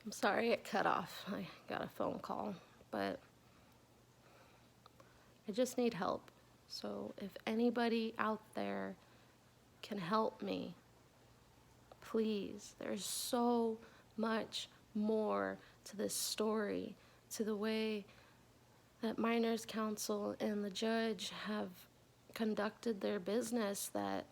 I'm sorry it cut off. I got a phone call, but I just need help. So if anybody out there can help me, please. There's so much more to this story, to the way that Minors Council and the judge have conducted their business, that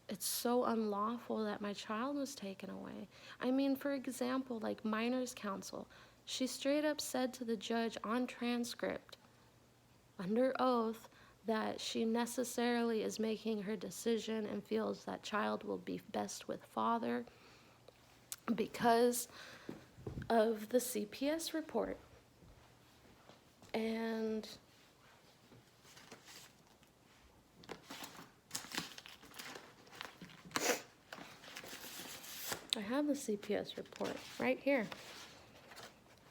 it's so unlawful that my child was taken away. I mean, for example, like Minors Council, she straight up said to the judge on transcript, under oath, that she necessarily is making her decision and feels that child will be best with father because of the CPS report. And I have the CPS report right here.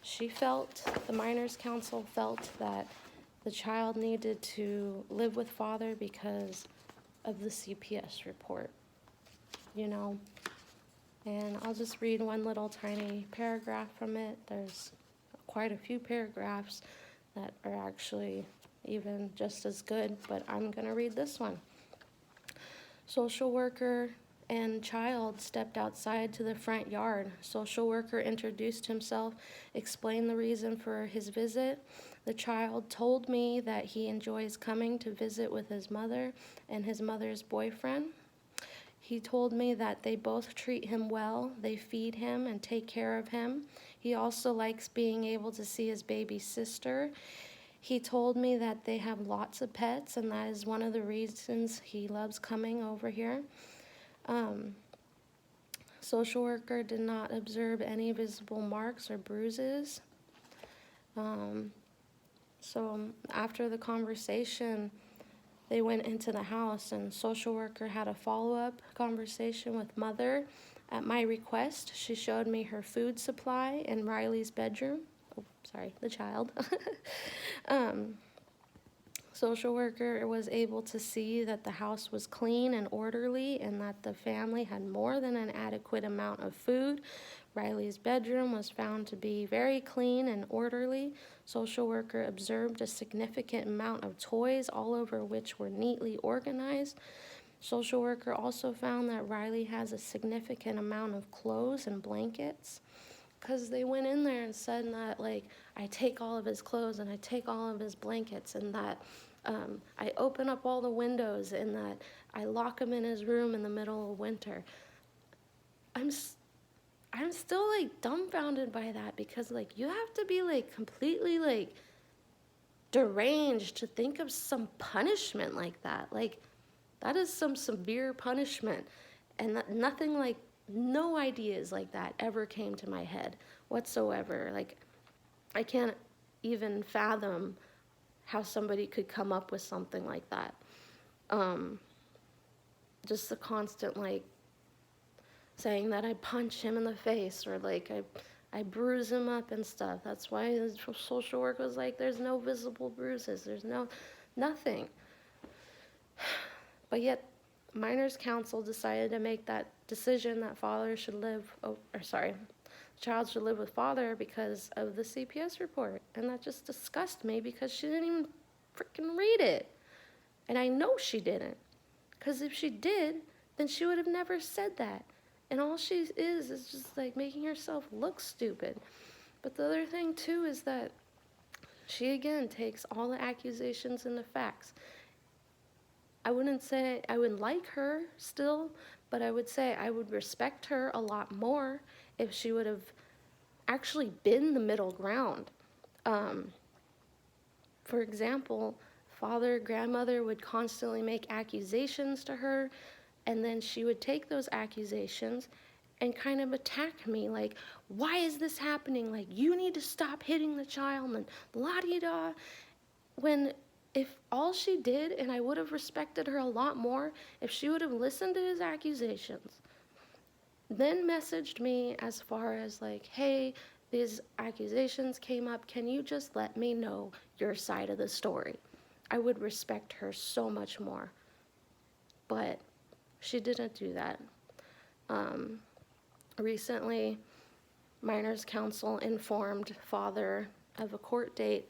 She felt, the Minors Council felt that the child needed to live with father because of the CPS report, you know? And I'll just read one little tiny paragraph from it. There's quite a few paragraphs that are actually even just as good, but I'm gonna read this one. Social worker and child stepped outside to the front yard. Social worker introduced himself, explained the reason for his visit. The child told me that he enjoys coming to visit with his mother and his mother's boyfriend. He told me that they both treat him well, they feed him and take care of him. He also likes being able to see his baby sister. He told me that they have lots of pets, and that is one of the reasons he loves coming over here. Social worker did not observe any visible marks or bruises. So after the conversation, they went into the house, and social worker had a follow-up conversation with mother. At my request, she showed me her food supply in Riley's bedroom. Oh, sorry, the child. Social worker was able to see that the house was clean and orderly and that the family had more than an adequate amount of food. Riley's bedroom was found to be very clean and orderly. Social worker observed a significant amount of toys, all over which were neatly organized. Social worker also found that Riley has a significant amount of clothes and blankets, because they went in there and said that, like, I take all of his clothes and I take all of his blankets, and that I open up all the windows, and that I lock him in his room in the middle of winter. I'm still, like, dumbfounded by that, because, like, you have to be, like, completely, like, deranged to think of some punishment like that. Like, that is some severe punishment, and nothing, like, no ideas like that ever came to my head whatsoever. Like, I can't even fathom how somebody could come up with something like that. Just the constant, like, saying that I punch him in the face, or like I bruise him up and stuff. That's why the social work was like, there's no visible bruises, there's nothing. But yet, Minors Council decided to make that decision that father should live, child should live with father because of the CPS report. And that just disgusted me, because she didn't even freaking read it. And I know she didn't. Because if she did, then she would have never said that. And all she is just, like, making herself look stupid. But the other thing, too, is that she, again, takes all the accusations and the facts. I wouldn't say I would like her still, but I would say I would respect her a lot more if she would have actually been the middle ground. For example, grandmother would constantly make accusations to her, and then she would take those accusations and kind of attack me, like, why is this happening? Like, you need to stop hitting the child, and la-di-da. When, if all she did, and I would have respected her a lot more, if she would have listened to his accusations, then messaged me as far as, like, hey, these accusations came up, can you just let me know your side of the story? I would respect her so much more. But she didn't do that. Recently, Minors Council informed father of a court date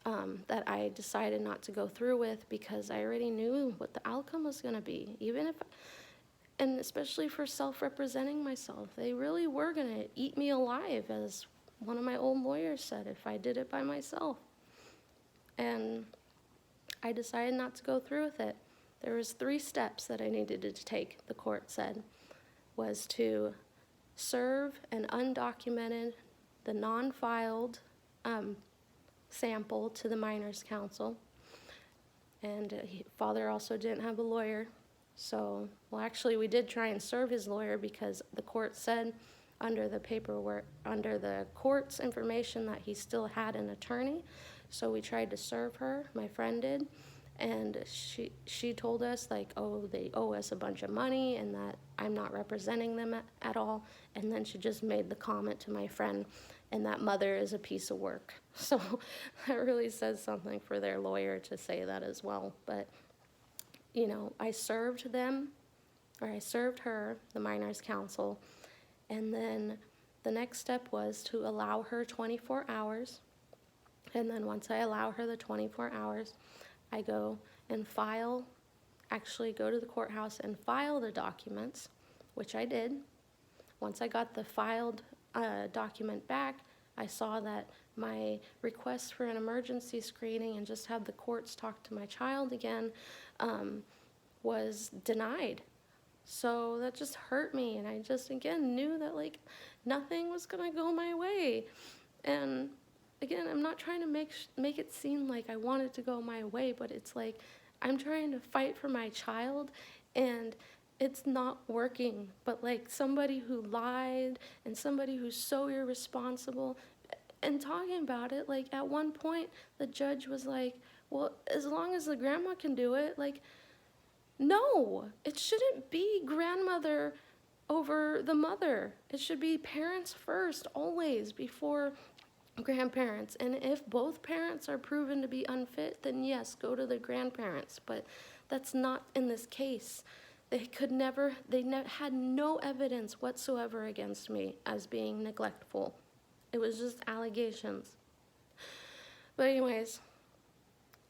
that I decided not to go through with because I already knew what the outcome was going to be. And especially for self-representing myself, they really were going to eat me alive, as one of my old lawyers said, if I did it by myself. And I decided not to go through with it. There was 3 steps that I needed to take, the court said, was to serve an undocumented, the non-filed sample to the Minors Council. And father also didn't have a lawyer. So, well, actually, we did try and serve his lawyer because the court said under the paperwork, under the court's information, that he still had an attorney. So we tried to serve her, my friend did, and she told us, like, oh, they owe us a bunch of money and that I'm not representing them at all. And then she just made the comment to my friend, and that mother is a piece of work. So that really says something for their lawyer to say that as well. But, you know, I served her, the Minors Council, and then the next step was to allow her 24 hours. And then once I allow her the 24 hours, I go and go to the courthouse and file the documents, which I did. Once I got the filed document back, I saw that my request for an emergency screening and just have the courts talk to my child again was denied. So that just hurt me, and I just, again, knew that, like, nothing was going to go my way. And again, I'm not trying to make it seem like I wanted to go my way, but it's like I'm trying to fight for my child, and it's not working. But like somebody who lied and somebody who's so irresponsible, and talking about it, like at one point the judge was like, well, as long as the grandma can do it, like, no, it shouldn't be grandmother over the mother. It should be parents first, always, before grandparents. And if both parents are proven to be unfit, then yes, go to the grandparents. But that's not in this case. They had no evidence whatsoever against me as being neglectful. It was just allegations. But anyways,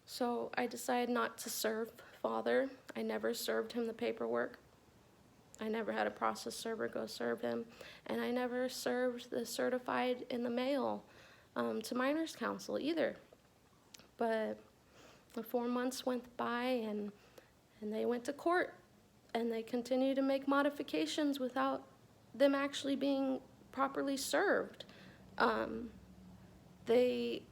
so I decided not to serve father. I never served him the paperwork. I never had a process server go serve him. And I never served the certified in the mail to Minors Council either. But the 4 months went by, and they went to court, and they continued to make modifications without them actually being properly served. They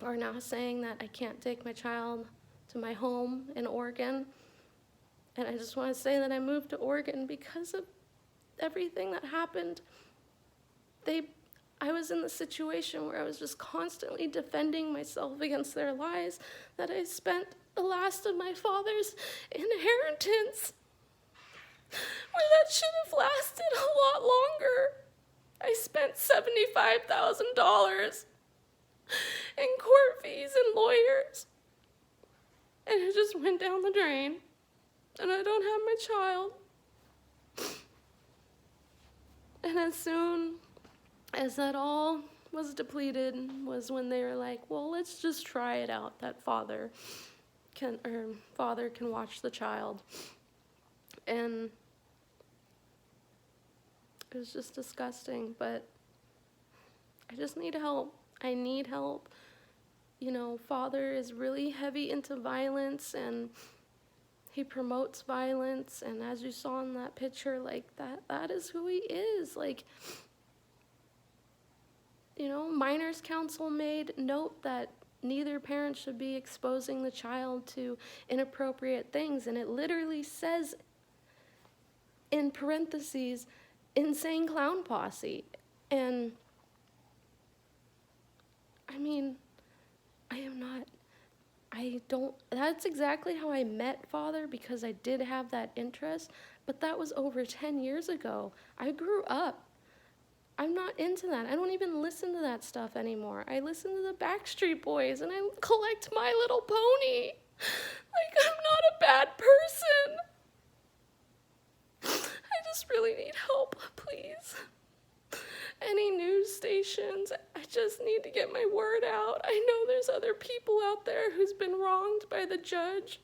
are now saying that I can't take my child to my home in Oregon. And I just want to say that I moved to Oregon because of everything that happened. I was in the situation where I was just constantly defending myself against their lies, that I spent the last of my father's inheritance, where that should have lasted a lot longer. I spent $75,000 in court fees and lawyers, and it just went down the drain, and I don't have my child. And as soon as that all was depleted was when they were like, well, let's just try it out, that father can watch the child. And it was just disgusting, but I just need help. I need help. You know, father is really heavy into violence, and he promotes violence, and as you saw in that picture, like, that is who he is. Like, you know, Minors Council made note that neither parent should be exposing the child to inappropriate things, and it literally says in parentheses, insane clown posse. And I mean, that's exactly how I met father, because I did have that interest, but that was over 10 years ago. I grew up. I'm not into that. I don't even listen to that stuff anymore. I listen to the Backstreet Boys, and I collect My Little Pony. Like, I'm not a bad person. I just really need help, please. petitions. I just need to get my word out. I know there's other people out there who's been wronged by the judge.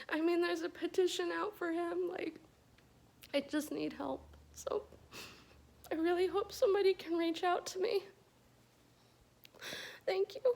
I mean, there's a petition out for him. I just need help. So I really hope somebody can reach out to me. Thank you.